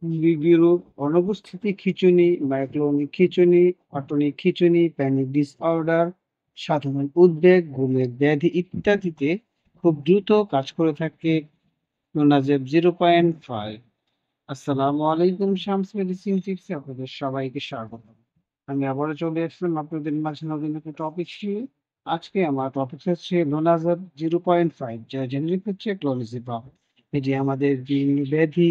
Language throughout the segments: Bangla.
মৃগীরূপ অনুপস্থিতি খিঁচুনি, মাইক্রোনিক খিঁচুনি, অটনিক খিঁচুনি, প্যানিক ডিসঅর্ডার, সাধারণ উদ্বেগ, ঘুমের ব্যাধি ইত্যাদিতে খুব দ্রুত কাজ করে থাকে লোনাজেব 0.5। আসসালামু আলাইকুম, শামস মেডিসিন টিপসে আপনাদের সবাইকে স্বাগত। আমি আবারও চলে আসলাম আপনাদের মাঝে নতুন একটা টপিক নিয়ে। আজকে আমার টপিক হচ্ছে লোনাজেব 0.5, যার জেনেরিক হচ্ছে ক্লোনিসিপাম। এটি আমাদের যে ব্যাধি,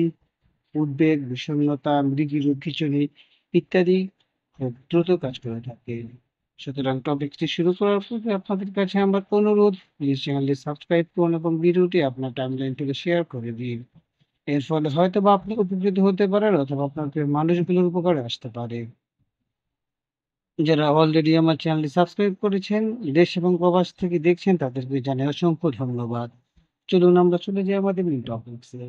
উদ্বেগ, বিষণ্ণতা, মৃগীরূপ খিঁচুনি ইত্যাদি খুব দ্রুত কাজ করে থাকে। সুতরাং টপিকটি শুরু করার পূর্বে আপনাদের কাছে আমার অনুরোধ, প্লিজ চ্যানেলটি সাবস্ক্রাইব করুন এবং ভিডিওটি আপনার টাইমলাইন থেকে শেয়ার করে দিন। এর ফলে হয়তোবা আপনি উপকৃত হতে পারেন অথবা আপনার প্রিয় মানুষগুলোর উপকারে আসতে পারে। যারা অলরেডি আমার চ্যানেলটি সাবস্ক্রাইব করেছেন, দেশ এবং প্রবাস থেকে দেখছেন, তাদেরকে জানাই অসংখ্য ধন্যবাদ। চলুন আমরা চলে যাই আমাদের মূল টপিকসে।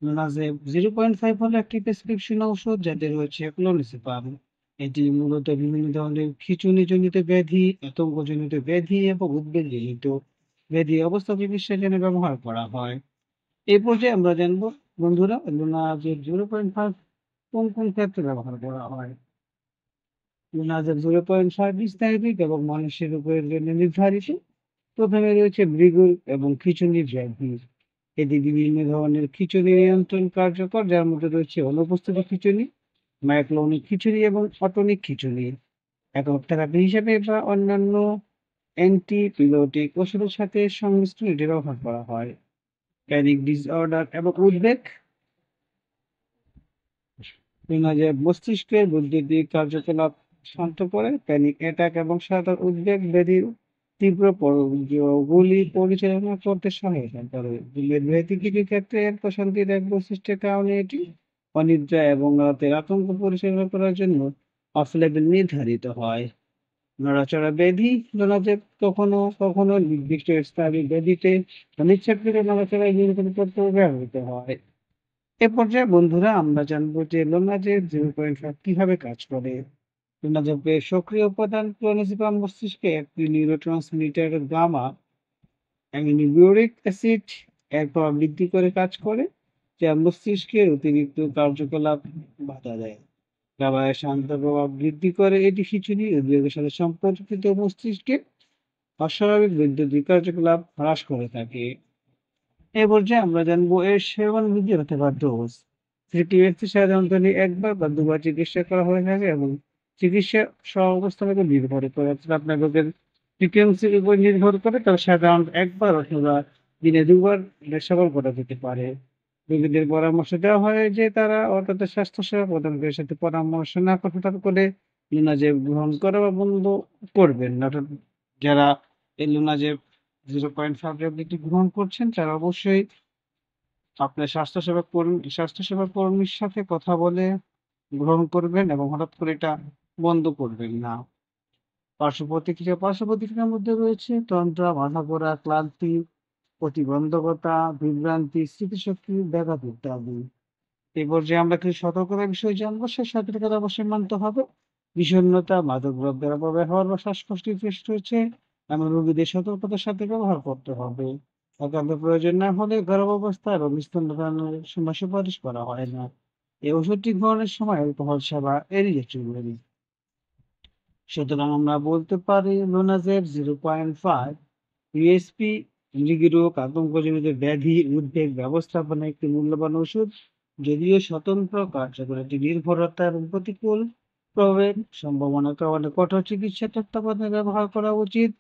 লোনাজেব 0.5 হলো একটি প্রেসক্রিপশন ঔষধ যাতে রয়েছে ক্লোনিসিপাম। এটি মূলত বিভিন্ন ধরনের খিঁচুনিজনিত ব্যাধি, আতঙ্কজনিত ব্যাধি এবং উদ্বেগজনিত ব্যাধি অবস্থা চিকিৎসার জন্য ব্যবহার করা হয়। এই পর্যায়ে আমরা জানবো বন্ধুরা, লোনাজেব 0.5 কোন কোন ক্ষেত্রে ব্যবহার করা হয়। লোনাজেব 0.5 বিস্তারিত এবং মানুষের উপরের জন্য নির্ধারিত। প্রথমে রয়েছে ভৃগুর এবং খিঁচুনির ব্যাধি। এটি বিভিন্ন ধরনের খিঁচুনি নিয়ন্ত্রণ কার্যকর, যার মধ্যে রয়েছে অনুপস্থিত খিঁচুনি, মাইক্লোনিক খিঁচুনি এবং অটনিক খিঁচুনি। একক থেরাপি হিসেবে বা অন্যান্য অ্যান্টিপিলোটিক ওষুধের সাথে সংমিশ্রণ এটি ব্যবহার করা হয়। প্যানিক ডিসঅর্ডার এবং উদ্বেগ, যে মস্তিষ্কের বৈদ্যুতিক কার্যকলাপ শান্ত করে। প্যানিক অ্যাটাক এবং সাধারণ উদ্বেগ ব্যাধির তীব্র গুলি পরিচালনা করতে সহায়তা করে। ঘুমের ব্যাধি কিছু ক্ষেত্রে এর প্রশান্তির এক বৈশিষ্ট্যের কারণে এটি অনিদ্রা এবং রাতের আতঙ্ক পরিচালনা করার জন্য অফ লেভেল নির্ধারিত হয়। নড়াচড়া ব্যাধি, যে কখনো কখনো নির্দিষ্ট স্থায়ী ব্যাধিতে অনিচ্ছাকৃত নড়াচড়ায় নিয়ন্ত্রণ করতে ব্যবহৃত হয়। এ পর্যায়ে বন্ধুরা আমরা জানবো যে লোনাজেব 0.5 কিভাবে কাজ করে। লোনাজেবের সক্রিয় উপাদান ক্লোনিসিপাম মস্তিষ্কে একটি নিউরোট্রান্সমিটার গামা অ্যামিনোবিউরিক অ্যাসিড এর প্রভাব বৃদ্ধি করে কাজ করে, যা মস্তিষ্কের অতিরিক্ত কার্যকলাপ বাধা দেয়। গামার শান্ত প্রভাব বৃদ্ধি করে এটি খিঁচুনি উদ্বেগের সাথে সম্পর্কিত মস্তিষ্কের অস্বাভাবিক বৈদ্যুতিক কার্যকলাপ হ্রাস করে থাকে। এ পর্যায়ে আমরা জানবো এর সেবন বিধি অথবা ডোজ। ফ্রিকুয়েন্সি সাধারণত একবার বা দুবার চিকিৎসা করা হয়ে থাকে এবং চিকিৎসা অবস্থার উপর নির্ভর করে, অর্থাৎ আপনার রোগের ফ্রিকুয়েন্সির উপর নির্ভর করে, তবে সাধারণত একবার অথবা দিনে দুবার এটা সেবন করা যেতে পারে। রোগীদের পরামর্শ দেওয়া হয় যে তারা অর্থাৎ স্বাস্থ্যসেবা প্রদানকারীর সাথে পরামর্শ না করে হঠাৎ করে লুনাজেব গ্রহণ করা বা বন্ধ করবেন না। অর্থাৎ যারা এই লুনাজেব 0.5 ট্যাবলেটটি গ্রহণ করছেন তারা অবশ্যই আপনার স্বাস্থ্যসেবা কর্মীর সাথে কথা বলে গ্রহণ করবেন এবং হঠাৎ করে এটা বন্ধ করবেন না। পার্শ্ব প্রতিক্রিয়ার মধ্যে রয়েছে তন্দ্রা, মাথা ঘোরা, ক্লান্তি, প্রতিবন্ধকতা, বিভ্রান্তি, স্মৃতিশক্তি ব্যাঘাত ইত্যাদি। এই পর্যায়ে আমরা কিছু সতর্কতার বিষয় জানবো। সেই সতর্কতা অবশ্যই মানতে হবে। বিষণ্ণতা, মাদকদ্রব্যের অপব্যবহার বা শ্বাসকষ্টের চেষ্টা রয়েছে এমন রোগীদের সতর্কতার সাথে ব্যবহার করতে হবে। একান্ত প্রয়োজন না হলে গর্ভাবস্থা এবং স্তন্যপানের সময় সুপারিশ করা হয় না। এই ওষুধটি গ্রহণের সময় অ্যালকোহল সেবা এড়িয়ে চলবেন। সুতরাং আমরা বলতে পারি লোনাজেব 0.5 ইউএসপি মৃগীরোগ, আতঙ্কজনিত ব্যাধি, উদ্বেগ ব্যবস্থাপনা একটি মূল্যবান ওষুধ। যদিও স্বতন্ত্র কার্যকর, এটি নির্ভরতা এবং প্রতিকূল প্রভাবের সম্ভাবনার কারণে কঠোর চিকিৎসা তত্ত্বাবধানে ব্যবহার করা উচিত।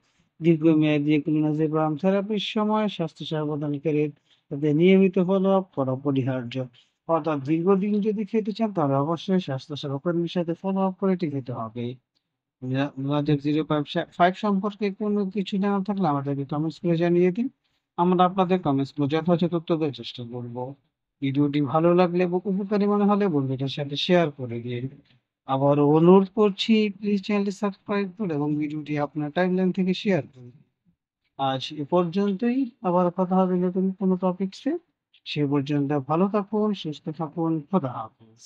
দীর্ঘমেয়াদী ক্লোনাজেপাম থেরাপির সময় স্বাস্থ্যসেবা প্রদানকারীর সাথে নিয়মিত ফলো আপ করা অপরিহার্য। অর্থাৎ দীর্ঘদিন যদি খেতে চান তাহলে অবশ্যই স্বাস্থ্যসেবা কর্মীর সাথে ফলো আপ করে এটি খেতে হবে। আমাদের 0.5 সম্পর্কে কোনো কিছু জানার থাকলে আমাদেরকে কমেন্টস করে জানিয়ে দিন। আমরা আপনাদের কমেন্টস গুলো যথাযথ উত্তর দেওয়ার চেষ্টা করব। ভিডিওটি ভালো লাগলে এবং উপকারী মনে হলে বন্ধুদের সাথে শেয়ার করে দিন। আবারও অনুরোধ করছি, প্লিজ চ্যানেলটি সাবস্ক্রাইব করুন এবং ভিডিওটি আপনার টাইমলাইন থেকে শেয়ার করুন। আজ এ পর্যন্তই। আবার কথা হবে নতুন কোনো টপিকসে। সে পর্যন্ত ভালো থাকুন, সুস্থ থাকুন। খোদা হাফেজ।